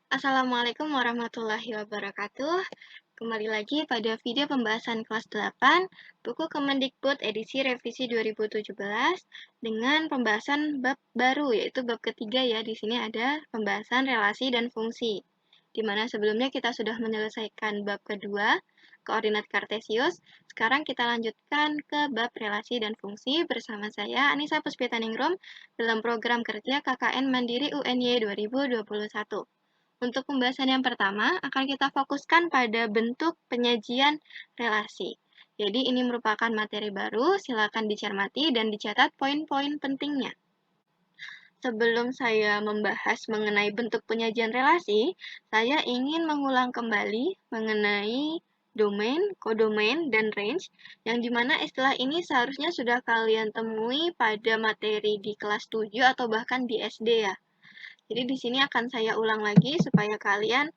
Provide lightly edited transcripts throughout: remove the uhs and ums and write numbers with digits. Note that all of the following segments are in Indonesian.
Assalamualaikum warahmatullahi wabarakatuh. Kembali lagi pada video pembahasan kelas 8, buku Kemendikbud edisi revisi 2017 dengan pembahasan bab baru, yaitu bab ketiga ya. Di sini ada pembahasan relasi dan fungsi. Di mana sebelumnya kita sudah menyelesaikan bab kedua, koordinat kartesius. Sekarang kita lanjutkan ke bab relasi dan fungsi bersama saya, Anissa Puspitaningrum, dalam program kerja KKN Mandiri UNY 2021. Untuk pembahasan yang pertama, akan kita fokuskan pada bentuk penyajian relasi. Jadi ini merupakan materi baru, silakan dicermati dan dicatat poin-poin pentingnya. Sebelum saya membahas mengenai bentuk penyajian relasi, saya ingin mengulang kembali mengenai domain, kodomain, dan range, yang dimana istilah ini seharusnya sudah kalian temui pada materi di kelas 7 atau bahkan di SD ya. Jadi di sini akan saya ulang lagi supaya kalian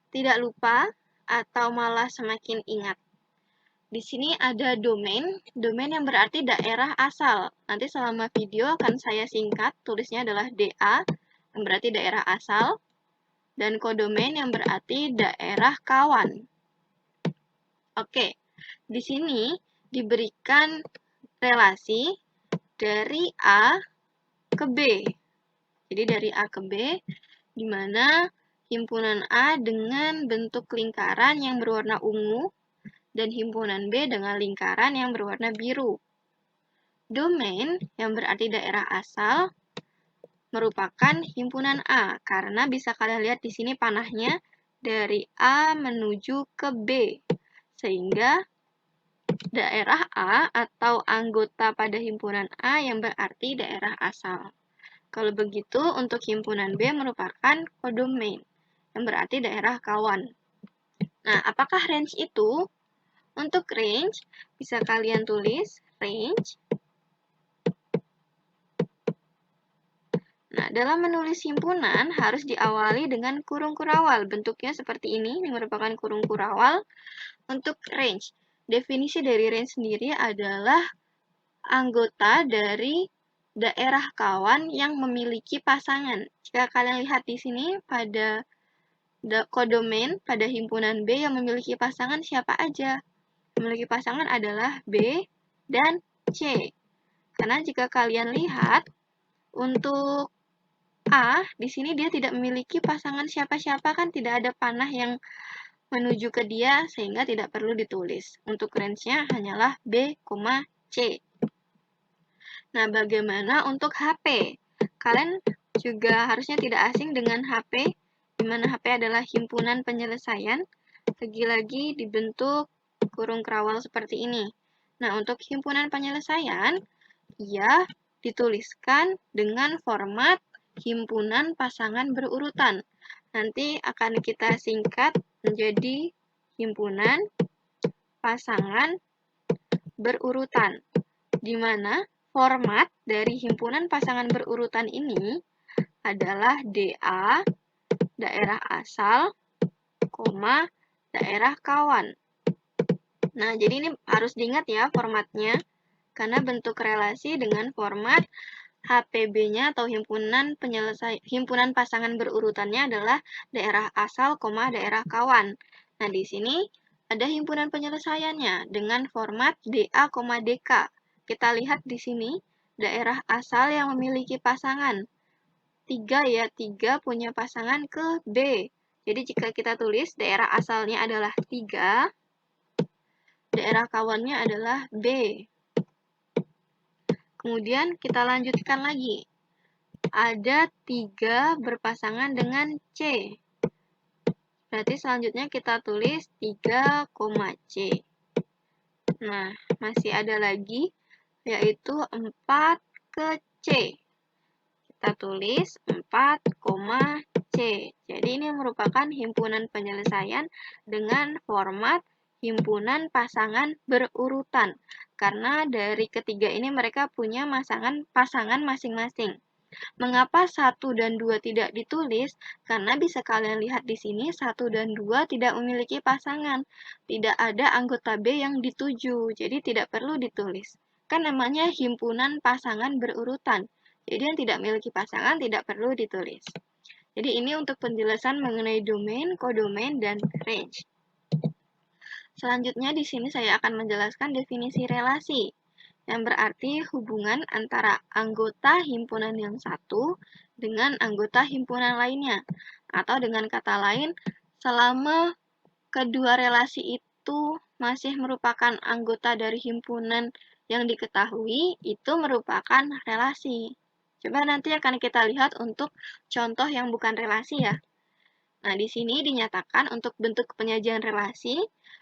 tidak lupa atau malah semakin ingat. Di sini ada domain yang berarti daerah asal. Nanti selama video akan saya singkat, tulisnya adalah DA, yang berarti daerah asal, dan kodomain yang berarti daerah kawan. Oke, di sini diberikan relasi dari A ke B. Jadi dari A ke B, di mana himpunan A dengan bentuk lingkaran yang berwarna ungu dan himpunan B dengan lingkaran yang berwarna biru. Domain yang berarti daerah asal merupakan himpunan A karena bisa kalian lihat di sini panahnya dari A menuju ke B. Sehingga daerah A atau anggota pada himpunan A yang berarti daerah asal. Kalau begitu, untuk himpunan B merupakan kodomain, yang berarti daerah kawan. Nah, apakah range itu? Untuk range, bisa kalian tulis range. Nah, dalam menulis himpunan harus diawali dengan kurung kurawal. Bentuknya seperti ini merupakan kurung kurawal untuk range. Definisi dari range sendiri adalah anggota dari daerah kawan yang memiliki pasangan. Jika kalian lihat di sini pada kodomain pada himpunan B yang memiliki pasangan siapa aja? Memiliki pasangan adalah B dan C. Karena jika kalian lihat untuk A, di sini dia tidak memiliki pasangan siapa-siapa, kan tidak ada panah yang menuju ke dia sehingga tidak perlu ditulis. Untuk range-nya hanyalah B, C. Nah, bagaimana untuk HP? Kalian juga harusnya tidak asing dengan HP, di mana HP adalah himpunan penyelesaian, lagi-lagi dibentuk kurung kerawal seperti ini. Nah, untuk himpunan penyelesaian, ia dituliskan dengan format himpunan pasangan berurutan. Nanti akan kita singkat menjadi himpunan pasangan berurutan, di mana format dari himpunan pasangan berurutan ini adalah DA, daerah asal, daerah kawan. Nah, jadi ini harus diingat ya formatnya, karena bentuk relasi dengan format HPB-nya atau himpunan pasangan berurutannya adalah daerah asal, daerah kawan. Nah, di sini ada himpunan penyelesaiannya dengan format DA, DK. Kita lihat di sini daerah asal yang memiliki pasangan. 3 ya, 3 punya pasangan ke B. Jadi jika kita tulis daerah asalnya adalah 3, daerah kawannya adalah B. Kemudian kita lanjutkan lagi. Ada 3 berpasangan dengan C. Berarti selanjutnya kita tulis 3, C. Nah, masih ada lagi, yaitu 4 ke C. Kita tulis 4, C. Jadi ini merupakan himpunan penyelesaian dengan format himpunan pasangan berurutan. Karena dari ketiga ini mereka punya pasangan masing-masing. Mengapa 1 dan 2 tidak ditulis? Karena bisa kalian lihat di sini 1 dan 2 tidak memiliki pasangan. Tidak ada anggota B yang dituju, jadi tidak perlu ditulis. Kan namanya himpunan pasangan berurutan. Jadi yang tidak memiliki pasangan tidak perlu ditulis. Jadi ini untuk penjelasan mengenai domain, kodomain, dan range. Selanjutnya di sini saya akan menjelaskan definisi relasi, yang berarti hubungan antara anggota himpunan yang satu dengan anggota himpunan lainnya. Atau dengan kata lain, selama kedua relasi itu masih merupakan anggota dari himpunan yang diketahui, itu merupakan relasi. Coba nanti akan kita lihat untuk contoh yang bukan relasi ya. Nah, di sini dinyatakan untuk bentuk penyajian relasi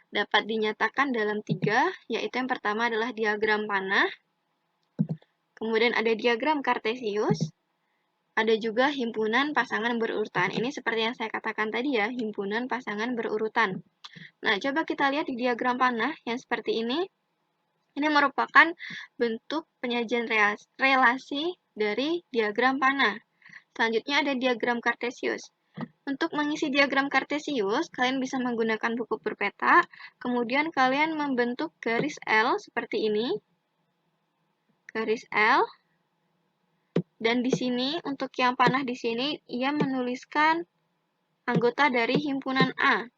dapat dinyatakan dalam 3, yaitu yang pertama adalah diagram panah, kemudian ada diagram kartesius, ada juga himpunan pasangan berurutan. Ini seperti yang saya katakan tadi ya, himpunan pasangan berurutan. Nah, coba kita lihat di diagram panah yang seperti ini. Ini merupakan bentuk penyajian relasi dari diagram panah. Selanjutnya ada diagram kartesius. Untuk mengisi diagram kartesius, kalian bisa menggunakan buku berpeta, kemudian kalian membentuk garis L seperti ini. Garis L. Dan di sini, untuk yang panah di sini, ia menuliskan anggota dari himpunan A.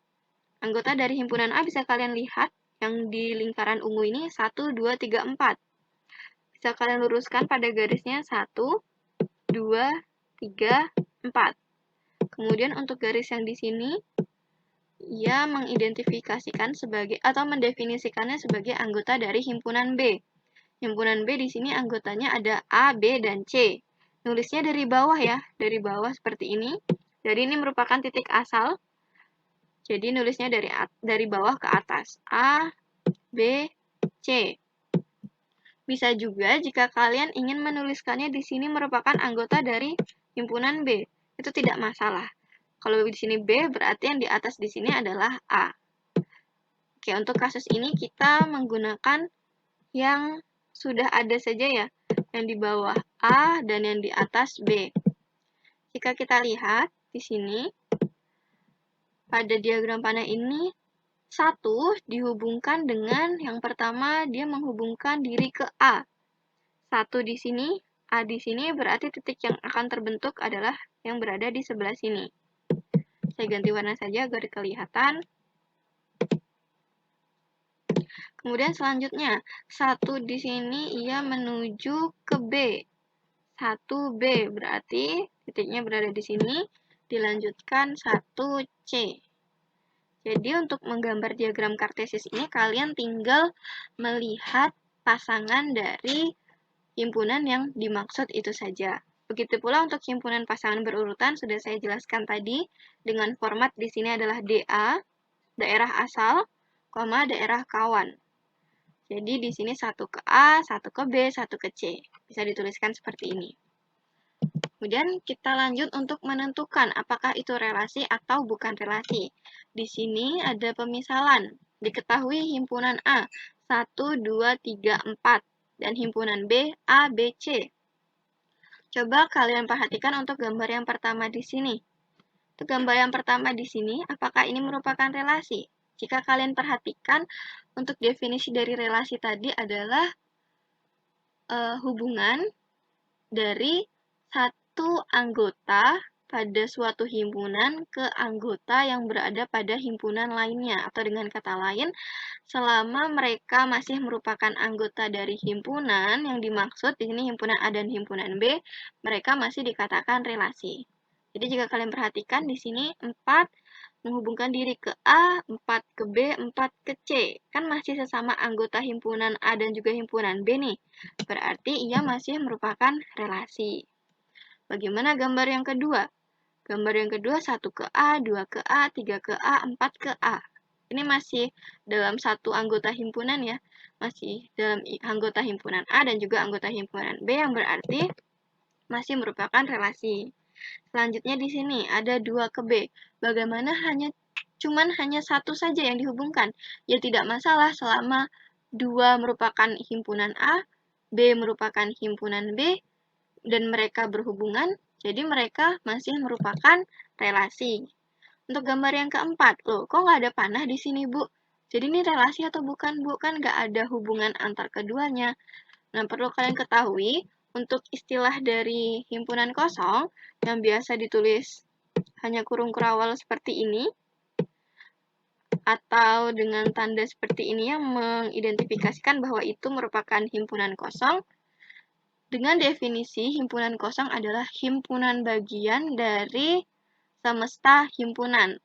Anggota dari himpunan A bisa kalian lihat, yang di lingkaran ungu ini 1, 2, 3, 4. Bisa kalian luruskan pada garisnya 1, 2, 3, 4. Kemudian untuk garis yang di sini, ia mengidentifikasikan sebagai atau mendefinisikannya sebagai anggota dari himpunan B. Himpunan B di sini anggotanya ada A, B, dan C. Nulisnya dari bawah ya, dari bawah seperti ini. Jadi ini merupakan titik asal. Jadi nulisnya dari bawah ke atas. A, B, C. Bisa juga jika kalian ingin menuliskannya di sini merupakan anggota dari himpunan B. Itu tidak masalah. Kalau di sini B, berarti yang di atas di sini adalah A. Oke, untuk kasus ini kita menggunakan yang sudah ada saja ya, yang di bawah A dan yang di atas B. Jika kita lihat di sini, pada diagram panah ini, 1 dihubungkan dengan yang pertama, dia menghubungkan diri ke A. 1 di sini, A di sini, berarti titik yang akan terbentuk adalah yang berada di sebelah sini. Saya ganti warna saja agar kelihatan. Kemudian selanjutnya, 1 di sini ia menuju ke B. 1B, berarti titiknya berada di sini, dilanjutkan 1C. Jadi untuk menggambar diagram kartesius ini, kalian tinggal melihat pasangan dari himpunan yang dimaksud itu saja. Begitu pula untuk himpunan pasangan berurutan, sudah saya jelaskan tadi, dengan format di sini adalah DA, daerah asal, daerah kawan. Jadi di sini 1 ke A, 1 ke B, 1 ke C. Bisa dituliskan seperti ini. Kemudian kita lanjut untuk menentukan apakah itu relasi atau bukan relasi. Di sini ada pemisalan. Diketahui himpunan A 1, 2, 3, 4 dan himpunan B A, B, C. Coba kalian perhatikan untuk gambar yang pertama di sini. Untuk gambar yang pertama di sini, apakah ini merupakan relasi? Jika kalian perhatikan, untuk definisi dari relasi tadi adalah hubungan dari satu anggota pada suatu himpunan ke anggota yang berada pada himpunan lainnya. Atau dengan kata lain, selama mereka masih merupakan anggota dari himpunan yang dimaksud di sini himpunan A dan himpunan B, mereka masih dikatakan relasi. Jadi jika kalian perhatikan di sini 4 menghubungkan diri ke A, 4 ke B, 4 ke C. Kan masih sesama anggota himpunan A dan juga himpunan B nih. Berarti ia masih merupakan relasi. Bagaimana gambar yang kedua? Gambar yang kedua 1 ke A, 2 ke A, 3 ke A, 4 ke A. Ini masih dalam satu anggota himpunan ya. Masih dalam anggota himpunan A dan juga anggota himpunan B yang berarti masih merupakan relasi. Selanjutnya di sini ada 2 ke B. Bagaimana cuman hanya satu saja yang dihubungkan? Ya tidak masalah selama 2 merupakan himpunan A, B merupakan himpunan B, dan mereka berhubungan, jadi mereka masih merupakan relasi. Untuk gambar yang keempat, loh kok nggak ada panah di sini Bu? Jadi ini relasi atau bukan Bu? Kan nggak ada hubungan antar keduanya. Nah, perlu kalian ketahui, untuk istilah dari himpunan kosong yang biasa ditulis hanya kurung kurawal seperti ini, atau dengan tanda seperti ini yang mengidentifikasikan bahwa itu merupakan himpunan kosong. Dengan definisi, himpunan kosong adalah himpunan bagian dari semesta himpunan.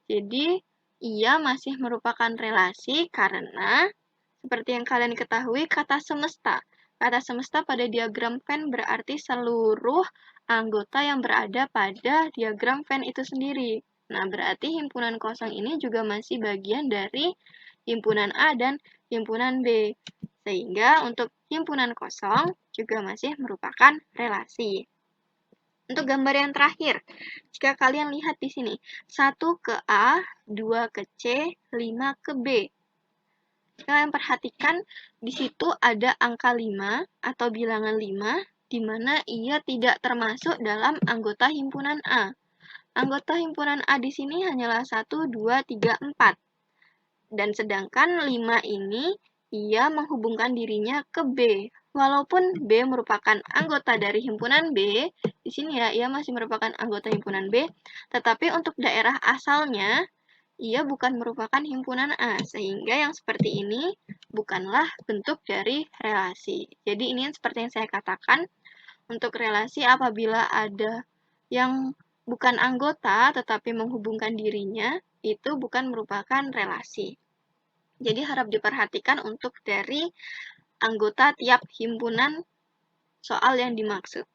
Jadi, ia masih merupakan relasi karena, seperti yang kalian ketahui, kata semesta. Kata semesta pada diagram Venn berarti seluruh anggota yang berada pada diagram Venn itu sendiri. Nah, berarti himpunan kosong ini juga masih bagian dari himpunan A dan himpunan B. Sehingga untuk himpunan kosong juga masih merupakan relasi. Untuk gambar yang terakhir, jika kalian lihat di sini, 1 ke A, 2 ke C, 5 ke B. Kalian perhatikan di situ ada angka 5 atau bilangan 5, di mana ia tidak termasuk dalam anggota himpunan A. Anggota himpunan A di sini hanyalah 1, 2, 3, 4. Dan sedangkan 5 ini, ia menghubungkan dirinya ke B. Walaupun B merupakan anggota dari himpunan B, di sini ya, ia masih merupakan anggota himpunan B, tetapi untuk daerah asalnya, ia bukan merupakan himpunan A, sehingga yang seperti ini bukanlah bentuk dari relasi. Jadi ini seperti yang saya katakan, untuk relasi apabila ada yang bukan anggota tetapi menghubungkan dirinya, itu bukan merupakan relasi. Jadi harap diperhatikan untuk dari anggota tiap himpunan soal yang dimaksud.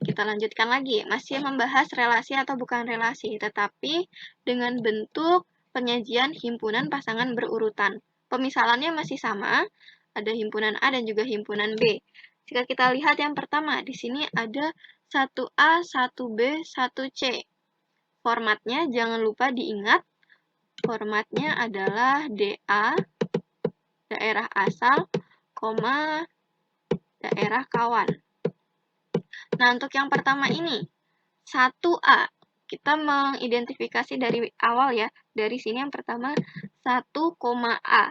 Kita lanjutkan lagi, masih membahas relasi atau bukan relasi, tetapi dengan bentuk penyajian himpunan pasangan berurutan. Pemisalannya masih sama, ada himpunan A dan juga himpunan B. Jika kita lihat yang pertama, di sini ada 1A, 1B, 1C. Formatnya jangan lupa diingat, formatnya adalah DA, daerah asal, daerah kawan. Nah, untuk yang pertama ini, 1A. Kita mengidentifikasi dari awal ya. Dari sini yang pertama, 1,A.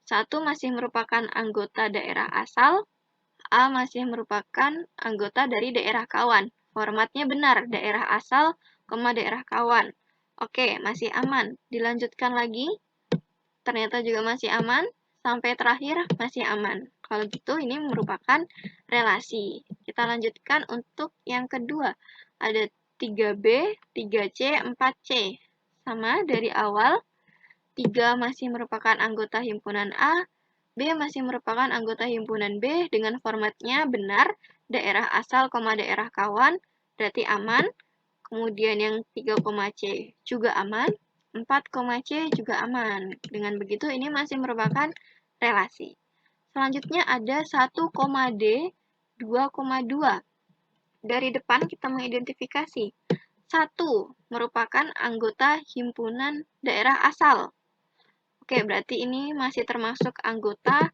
1 masih merupakan anggota daerah asal, A masih merupakan anggota dari daerah kawan. Formatnya benar, daerah asal, daerah kawan. Oke, masih aman. Dilanjutkan lagi, ternyata juga masih aman. Sampai terakhir, masih aman. Kalau gitu, ini merupakan relasi. Kita lanjutkan untuk yang kedua. Ada 3B, 3C, 4C. Sama dari awal, 3 masih merupakan anggota himpunan A, B masih merupakan anggota himpunan B dengan formatnya benar, daerah asal, daerah kawan, berarti aman. Kemudian yang 3,C juga aman, 4,C juga aman. Dengan begitu ini masih merupakan relasi. Selanjutnya ada 1,D, 2,2. Dari depan kita mengidentifikasi. 1 merupakan anggota himpunan daerah asal. Oke, berarti ini masih termasuk anggota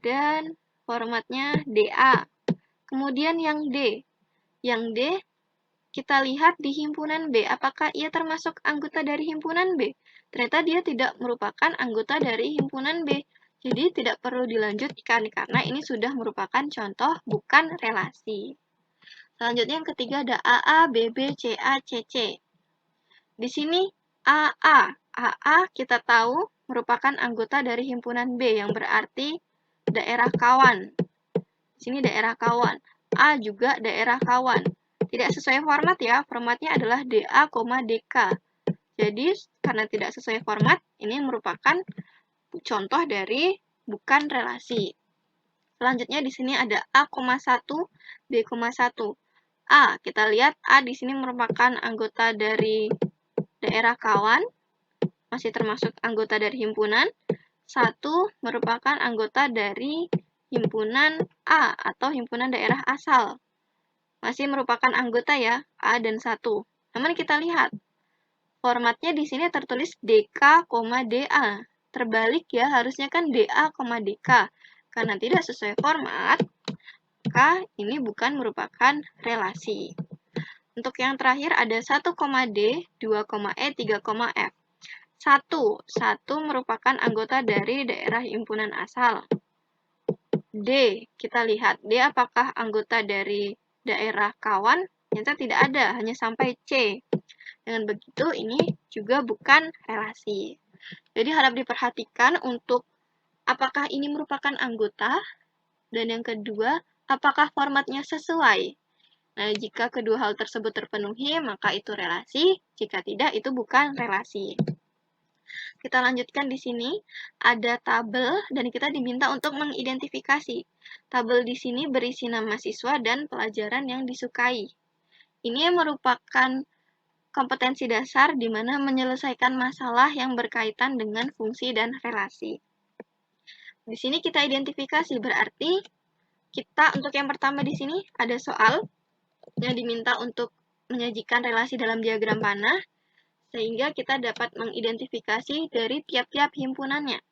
dan formatnya DA. Kemudian yang D. Yang D, kita lihat di himpunan B. Apakah ia termasuk anggota dari himpunan B? Ternyata dia tidak merupakan anggota dari himpunan B. Jadi tidak perlu dilanjutkan karena ini sudah merupakan contoh bukan relasi. Selanjutnya yang ketiga ada AA, BB, CA, CC. Di sini AA. AA kita tahu merupakan anggota dari himpunan B yang berarti daerah kawan. Di sini daerah kawan. A juga daerah kawan. Tidak sesuai format ya, formatnya adalah DA, DK. Jadi karena tidak sesuai format, ini merupakan contoh dari bukan relasi. Selanjutnya di sini ada A,1, B,1. A, kita lihat A di sini merupakan anggota dari daerah kawan, masih termasuk anggota dari himpunan. 1 merupakan anggota dari himpunan A atau himpunan daerah asal. Masih merupakan anggota ya, A dan 1. Namun kita lihat, formatnya di sini tertulis DK, DA. Terbalik ya, harusnya kan DA, DK. Karena tidak sesuai format, maka ini bukan merupakan relasi. Untuk yang terakhir ada 1,D, 2,E, 3,F. 1 merupakan anggota dari daerah himpunan asal. D, kita lihat, D apakah anggota dari daerah kawan? Ternyata tidak ada, hanya sampai C. Dengan begitu, ini juga bukan relasi. Jadi harap diperhatikan untuk apakah ini merupakan anggota, dan yang kedua, apakah formatnya sesuai. Nah, jika kedua hal tersebut terpenuhi, maka itu relasi. Jika tidak, itu bukan relasi. Kita lanjutkan di sini, ada tabel dan kita diminta untuk mengidentifikasi. Tabel di sini berisi nama siswa dan pelajaran yang disukai. Ini merupakan kompetensi dasar di mana menyelesaikan masalah yang berkaitan dengan fungsi dan relasi. Di sini kita identifikasi, berarti kita untuk yang pertama di sini ada soal yang diminta untuk menyajikan relasi dalam diagram panah, sehingga kita dapat mengidentifikasi dari tiap-tiap himpunannya.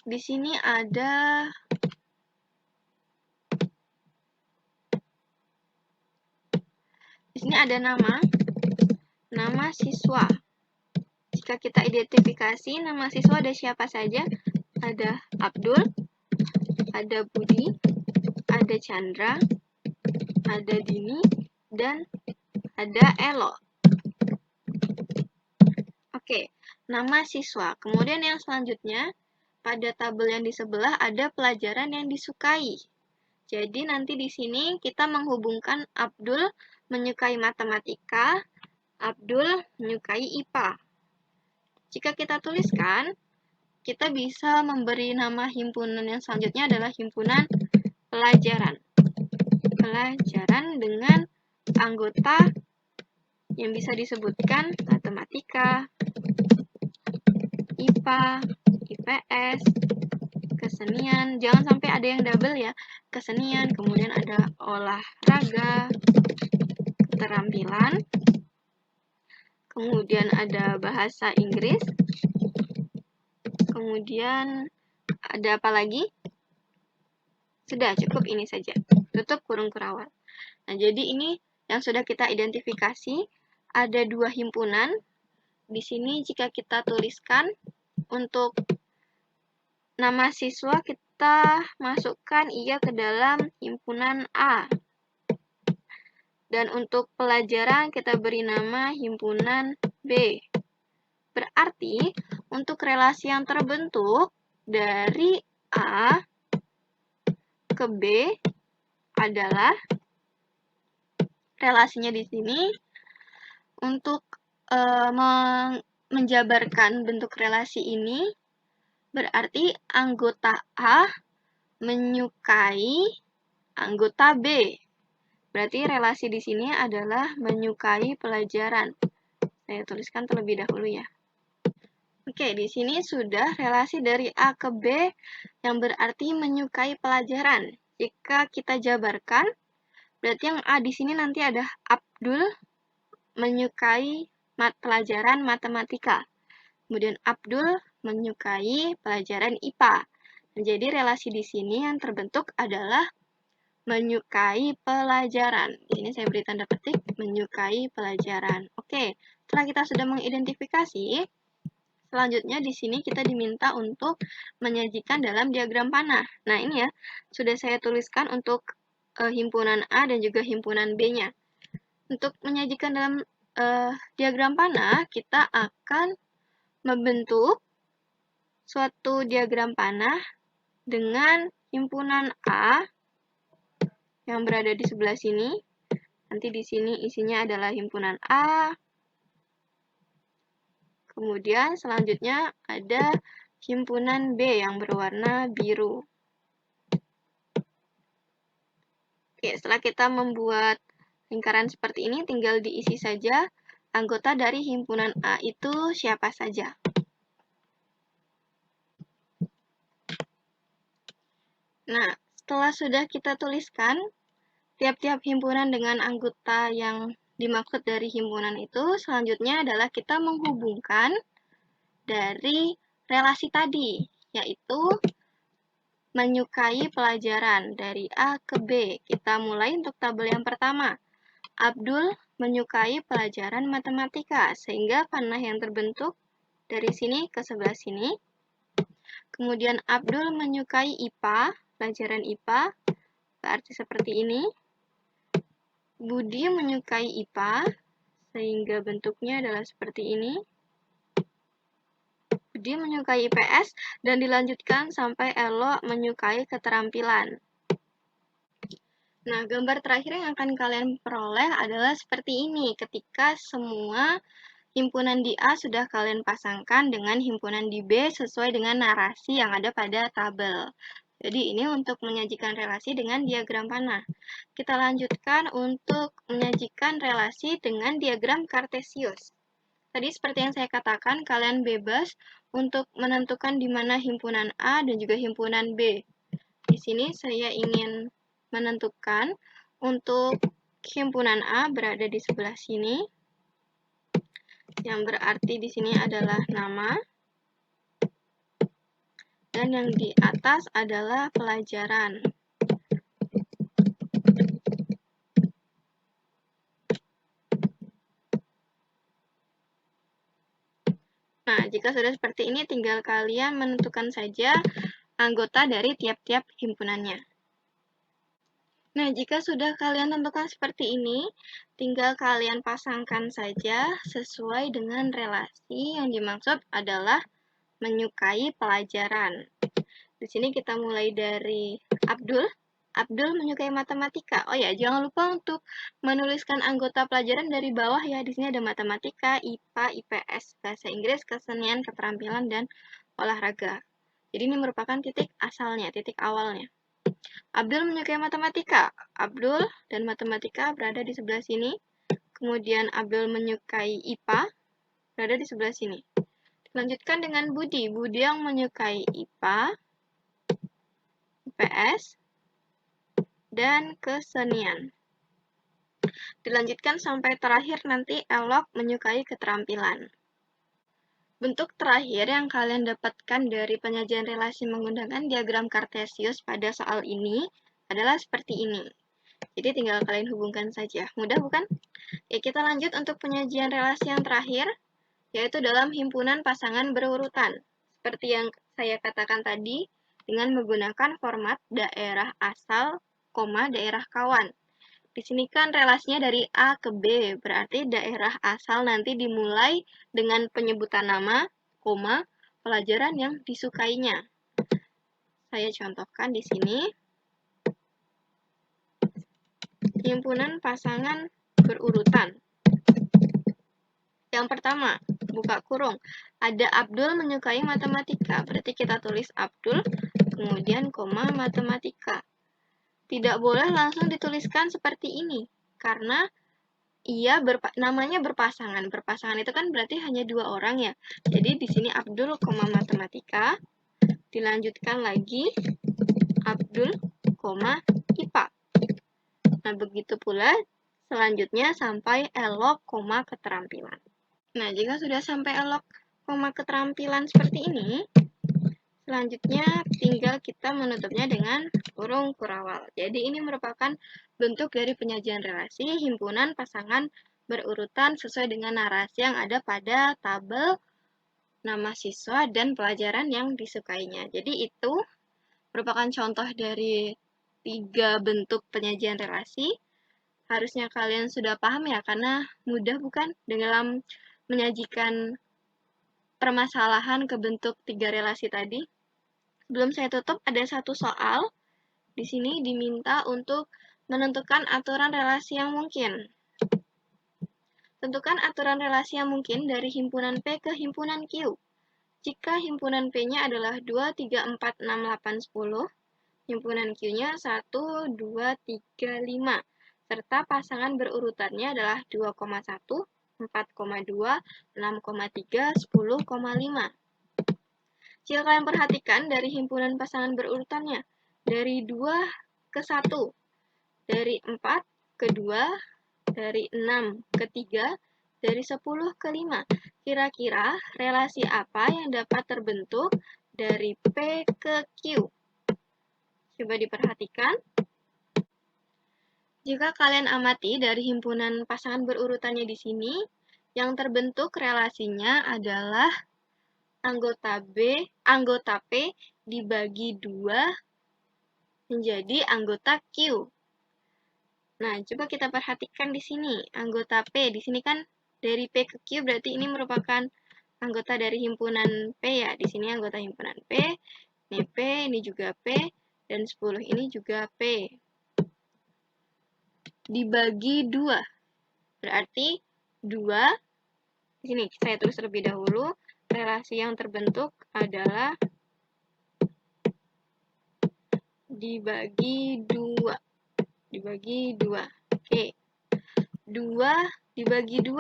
Di sini ada nama siswa. Jika kita identifikasi nama siswa ada siapa saja? Ada Abdul, ada Budi, ada Chandra, ada Dini, dan ada Elo. Oke, nama siswa. Kemudian yang selanjutnya, pada tabel yang di sebelah ada pelajaran yang disukai. Jadi nanti di sini kita menghubungkan Abdul menyukai matematika, Abdul menyukai IPA. Jika kita tuliskan, kita bisa memberi nama himpunan yang selanjutnya adalah himpunan pelajaran. Pelajaran dengan anggota yang bisa disebutkan matematika, IPA, IPS, kesenian. Jangan sampai ada yang double ya. Kesenian, kemudian ada olahraga, keterampilan, kemudian ada bahasa Inggris, kemudian ada apa lagi? Sudah, cukup ini saja. Tutup kurung kurawal. Nah, jadi ini yang sudah kita identifikasi. Ada dua himpunan. Di sini jika kita tuliskan untuk nama siswa, kita masukkan ia ke dalam himpunan A. Dan untuk pelajaran kita beri nama himpunan B. Berarti untuk relasi yang terbentuk dari A ke B adalah relasinya di sini untuk menjabarkan bentuk relasi ini berarti anggota A menyukai anggota B. Berarti relasi di sini adalah menyukai pelajaran. Saya tuliskan terlebih dahulu ya. Oke, di sini sudah relasi dari A ke B yang berarti menyukai pelajaran. Jika kita jabarkan, berarti yang A di sini nanti ada Abdul menyukai pelajaran matematika. Kemudian Abdul menyukai pelajaran IPA. Jadi relasi di sini yang terbentuk adalah menyukai pelajaran. Ini saya beri tanda petik, menyukai pelajaran. Oke, setelah kita sudah mengidentifikasi, selanjutnya di sini kita diminta untuk menyajikan dalam diagram panah. Nah, ini ya, sudah saya tuliskan untuk himpunan A dan juga himpunan B-nya. Untuk menyajikan dalam diagram panah, kita akan membentuk suatu diagram panah dengan himpunan A yang berada di sebelah sini. Nanti di sini isinya adalah himpunan A. Kemudian selanjutnya ada himpunan B yang berwarna biru. Oke, setelah kita membuat lingkaran seperti ini, tinggal diisi saja anggota dari himpunan A itu siapa saja. Nah, setelah sudah kita tuliskan tiap-tiap himpunan dengan anggota yang dimaksud dari himpunan itu, selanjutnya adalah kita menghubungkan dari relasi tadi, yaitu menyukai pelajaran dari A ke B. Kita mulai untuk tabel yang pertama. Abdul menyukai pelajaran matematika, sehingga panah yang terbentuk dari sini ke sebelah sini. Kemudian Abdul menyukai IPA, pelajaran IPA, berarti seperti ini. Budi menyukai IPA, sehingga bentuknya adalah seperti ini. Budi menyukai IPS, dan dilanjutkan sampai Elo menyukai keterampilan. Nah, gambar terakhir yang akan kalian peroleh adalah seperti ini, ketika semua himpunan di A sudah kalian pasangkan dengan himpunan di B sesuai dengan narasi yang ada pada tabel. Jadi ini untuk menyajikan relasi dengan diagram panah. Kita lanjutkan untuk menyajikan relasi dengan diagram kartesius. Tadi seperti yang saya katakan, kalian bebas untuk menentukan di mana himpunan A dan juga himpunan B. Di sini saya ingin menentukan untuk himpunan A berada di sebelah sini, yang berarti di sini adalah nama, dan yang di atas adalah pelajaran. Nah, jika sudah seperti ini, tinggal kalian menentukan saja anggota dari tiap-tiap himpunannya. Nah, jika sudah kalian tentukan seperti ini, tinggal kalian pasangkan saja sesuai dengan relasi yang dimaksud adalah menyukai pelajaran. Di sini kita mulai dari Abdul. Abdul menyukai matematika. Oh ya, jangan lupa untuk menuliskan anggota pelajaran dari bawah ya. Di sini ada matematika, IPA, IPS, bahasa Inggris, kesenian, keterampilan, dan olahraga. Jadi ini merupakan titik asalnya, titik awalnya. Abdul menyukai matematika. Abdul dan matematika berada di sebelah sini. Kemudian Abdul menyukai IPA, berada di sebelah sini. Lanjutkan dengan Budi. Budi yang menyukai IPA, IPS, dan kesenian. Dilanjutkan sampai terakhir nanti Elok menyukai keterampilan. Bentuk terakhir yang kalian dapatkan dari penyajian relasi menggunakan diagram kartesius pada soal ini adalah seperti ini. Jadi tinggal kalian hubungkan saja. Mudah bukan? Ya, kita lanjut untuk penyajian relasi yang terakhir, yaitu dalam himpunan pasangan berurutan. Seperti yang saya katakan tadi, dengan menggunakan format daerah asal, daerah kawan. Di sini kan relasinya dari A ke B, berarti daerah asal nanti dimulai dengan penyebutan nama, pelajaran yang disukainya. Saya contohkan di sini. Himpunan pasangan berurutan. Yang pertama, buka kurung. Ada Abdul menyukai matematika, berarti kita tulis Abdul, kemudian matematika. Tidak boleh langsung dituliskan seperti ini, karena namanya berpasangan. Berpasangan itu kan berarti hanya dua orang ya. Jadi di sini Abdul, matematika. Dilanjutkan lagi Abdul, IPA. Nah, begitu pula selanjutnya sampai Elok, keterampilan. Nah, jika sudah sampai Elok, keterampilan seperti ini, selanjutnya tinggal kita menutupnya dengan kurung kurawal. Jadi ini merupakan bentuk dari penyajian relasi himpunan pasangan berurutan sesuai dengan narasi yang ada pada tabel nama siswa dan pelajaran yang disukainya. Jadi itu merupakan contoh dari 3 bentuk penyajian relasi. Harusnya kalian sudah paham ya, karena mudah bukan dalam menyajikan permasalahan ke bentuk 3 relasi tadi. Sebelum saya tutup, ada satu soal. Di sini diminta untuk menentukan aturan relasi yang mungkin. Tentukan aturan relasi yang mungkin dari himpunan P ke himpunan Q. Jika himpunan P-nya adalah 2, 3, 4, 6, 8, 10, himpunan Q-nya 1, 2, 3, 5, serta pasangan berurutannya adalah 2,1, 4,2, 6,3, 10,5. Jika kalian perhatikan dari himpunan pasangan berurutannya, dari 2 ke 1, dari 4 ke 2, dari 6 ke 3, dari 10 ke 5. Kira-kira relasi apa yang dapat terbentuk dari P ke Q? Coba diperhatikan. Jika kalian amati dari himpunan pasangan berurutannya di sini, yang terbentuk relasinya adalah anggota P dibagi 2 menjadi anggota Q. Nah, coba kita perhatikan di sini, anggota P. Di sini kan dari P ke Q berarti ini merupakan anggota dari himpunan P ya. Di sini anggota himpunan P, ini P, ini juga P, dan 10 ini juga P. Dibagi 2. Berarti 2, di sini saya tulis terlebih dahulu, relasi yang terbentuk adalah dibagi 2. Dibagi 2. Oke. 2 dibagi 2.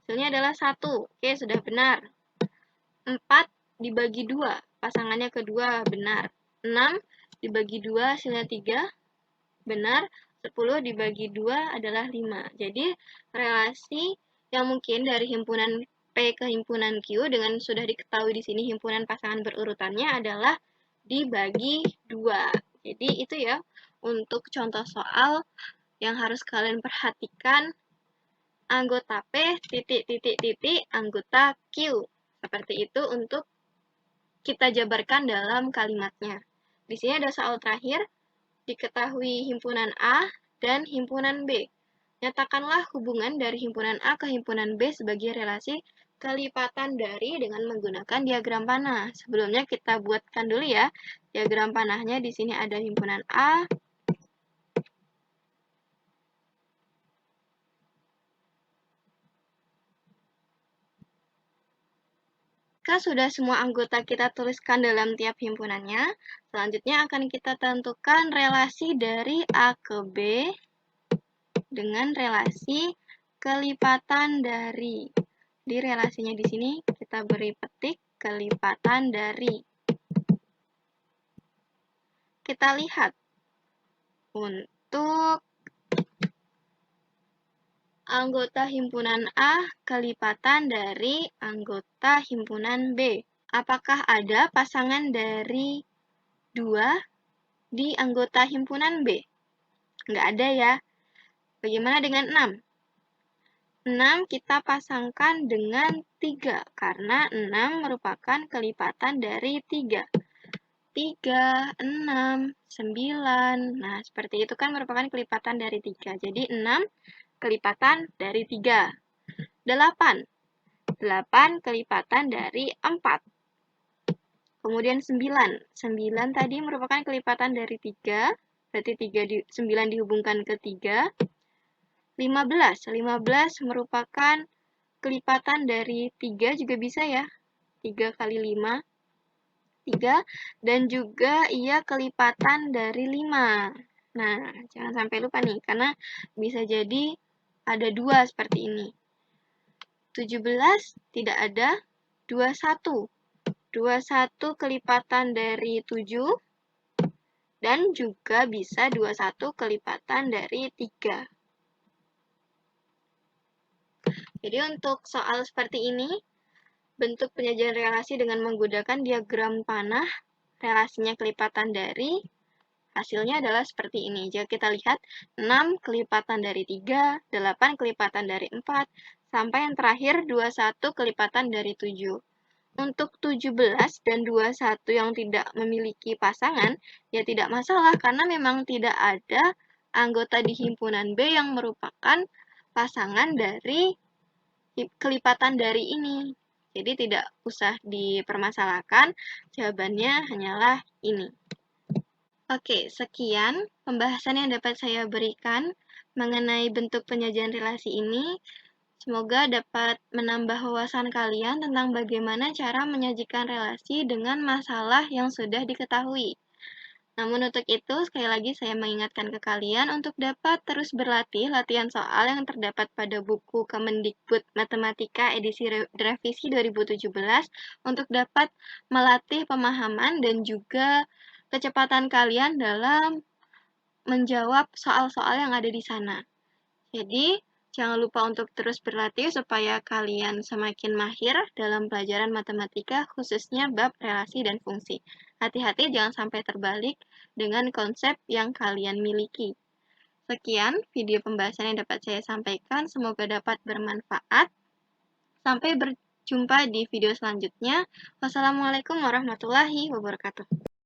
Hasilnya adalah 1. Oke, sudah benar. 4 dibagi 2. Pasangannya kedua, benar. 6 dibagi 2, hasilnya 3. Benar. 10 dibagi 2 adalah 5. Jadi, relasi yang mungkin dari himpunan P ke himpunan Q dengan sudah diketahui di sini himpunan pasangan berurutannya adalah dibagi 2. Jadi, itu ya untuk contoh soal yang harus kalian perhatikan. Anggota P, titik, anggota Q. Seperti itu untuk kita jabarkan dalam kalimatnya. Di sini ada soal terakhir, diketahui himpunan A dan himpunan B. Nyatakanlah hubungan dari himpunan A ke himpunan B sebagai relasi kelipatan dari dengan menggunakan diagram panah. Sebelumnya kita buatkan dulu ya. Diagram panahnya di sini ada himpunan A, jika sudah semua anggota kita tuliskan dalam tiap himpunannya, selanjutnya akan kita tentukan relasi dari A ke B dengan relasi kelipatan dari. Di relasinya di sini kita beri petik kelipatan dari. Kita lihat untuk anggota himpunan A kelipatan dari anggota himpunan B. Apakah ada pasangan dari 2 di anggota himpunan B? Nggak ada ya. Bagaimana dengan 6? 6 kita pasangkan dengan 3, karena 6 merupakan kelipatan dari 3. 3, 6, 9. Nah, seperti itu kan merupakan kelipatan dari 3. Jadi 6 kelipatan dari 3. 8. 8 kelipatan dari 4. Kemudian 9. 9 tadi merupakan kelipatan dari 3. Berarti 9 dihubungkan ke 3. 15. 15 merupakan kelipatan dari 3 juga bisa ya. 3 kali 5. 3. Dan juga ia kelipatan dari 5. Nah, jangan sampai lupa nih, karena bisa jadi ada 2 seperti ini. 17 tidak ada. 21. 21 kelipatan dari 7. Dan juga bisa 21 kelipatan dari 3. Jadi untuk soal seperti ini, bentuk penyajian relasi dengan menggunakan diagram panah, relasinya kelipatan dari, hasilnya adalah seperti ini. Jika kita lihat, 6 kelipatan dari 3, 8 kelipatan dari 4, sampai yang terakhir 21 kelipatan dari 7. Untuk 17 dan 21 yang tidak memiliki pasangan, ya tidak masalah karena memang tidak ada anggota di himpunan B yang merupakan pasangan dari kelipatan dari ini. Jadi tidak usah dipermasalahkan, jawabannya hanyalah ini. Oke, sekian pembahasan yang dapat saya berikan mengenai bentuk penyajian relasi ini. Semoga dapat menambah wawasan kalian tentang bagaimana cara menyajikan relasi dengan masalah yang sudah diketahui. Namun untuk itu, sekali lagi saya mengingatkan ke kalian untuk dapat terus berlatih latihan soal yang terdapat pada buku Kemendikbud Matematika edisi revisi 2017 untuk dapat melatih pemahaman dan juga kecepatan kalian dalam menjawab soal-soal yang ada di sana. Jadi, jangan lupa untuk terus berlatih supaya kalian semakin mahir dalam pelajaran matematika, khususnya bab relasi dan fungsi. Hati-hati jangan sampai terbalik dengan konsep yang kalian miliki. Sekian video pembahasan yang dapat saya sampaikan, semoga dapat bermanfaat. Sampai berjumpa di video selanjutnya. Wassalamualaikum warahmatullahi wabarakatuh.